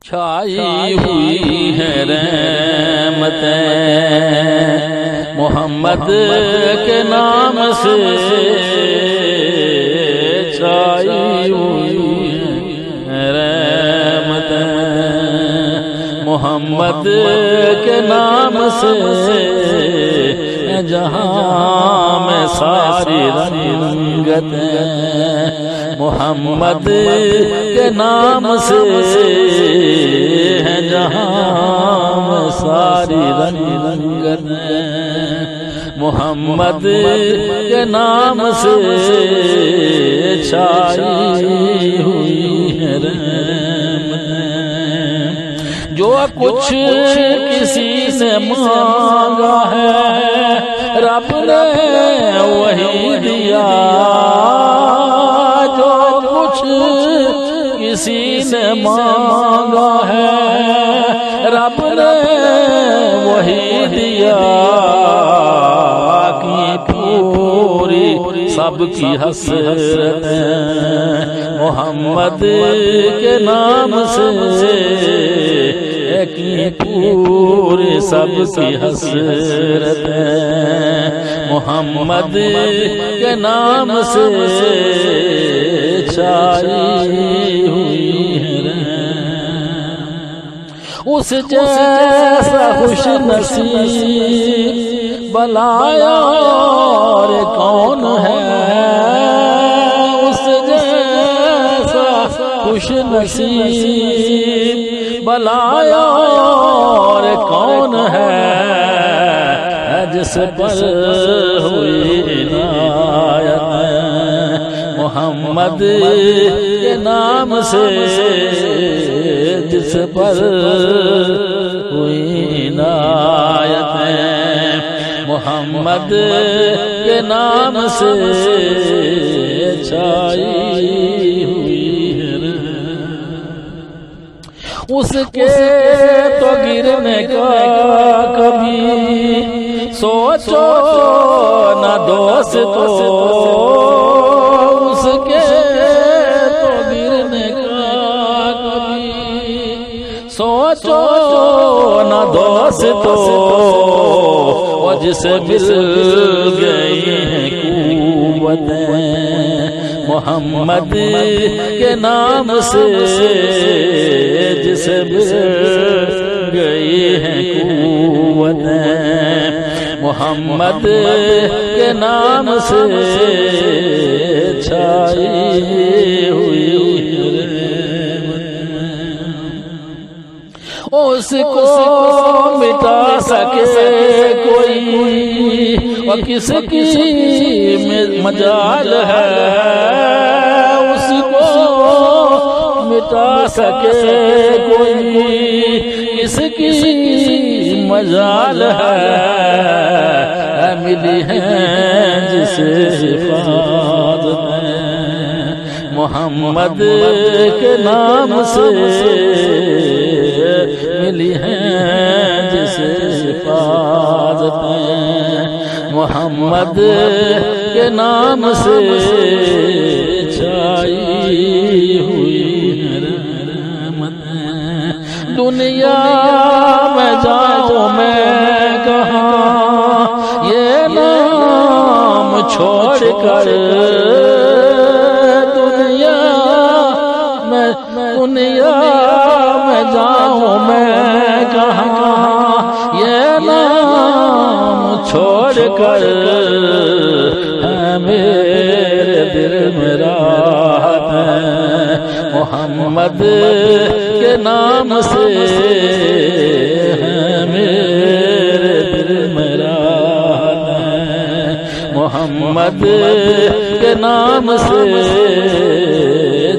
چھائی ہوئی ہے رحمت محمد کے نام سے، چھائی ہوئی ہے رحمت محمد کے نام سے، جہاں میں ساری رنگت محمد کے نام سے ہے، جہاں میں ساری رنگت محمد کے نام سے چھائی ہوئی ہے رحمت۔ جو کچھ کسی نے مانگا ہے رب نے وہی دیا، جو کچھ کسی نے مانگا ہے رب نے وہی دیا، کی پوری سب کی حسرت محمد کے نام سے، کی پوری سب کی حسرت محمد کے نام سے چھائی ہوئی ہے۔ اس جیسا خوش نصیب بلایا اور کون ہے، اس جیسا خوش نصیب بلایا اور کون ہے، جس پر ہوئی عنایت محمد کے نام سے، جس پر ہوئی عنایت محمد کے نام سے چھائی ہوئی ہے۔ اس کے تو گرنے کا کبھی سوچو نہ دوستو، اس کے تو گرنے کا کبھی سوچو نہ دوستو، اور جسے مل گئی ہیں قوتیں محمد کے نام سے، جسے مل گئی ہیں قوتیں محمد کے نام سے چھائی ہوئی اس کو مٹا سکے کوئی، اور کس کی مجال ہے اس کو مٹا سکے کوئی، کس کی مجال ہے، ملی ہے جسے حفاظت محمد کے نام سے، ملی ہیں جسے حفاظت محمد کے نام سے چھائی ہوئی رحمت۔ دنیا میں جاؤں میں کہاں یہ نام چھوڑ کر، دنیا میں جاؤں میں کہاں یہ نام چھوڑ کر، میرے دل میں راحت ہے محمد کے نام سے، میرے دل میں راحت ہے محمد کے نام سے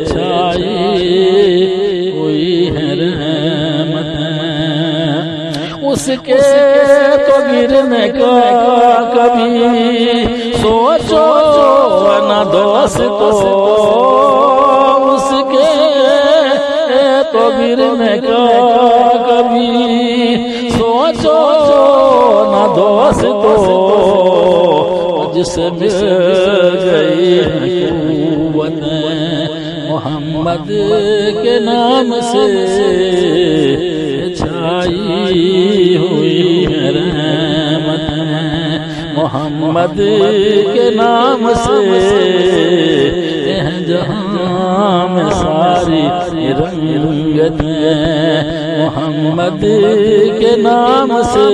چھائی ہوئی ہے رحمت۔ اس کے تو گرنے کا کبھی سوچو نہ دوستو، اس کے تو گرنے کا کبھی سوچو نہ دوستو، جس مل گئی قوتیں محمد کے نام سے محمد کے نام سے جہاں میں ساری رنگت ہے، محمد کے نام سے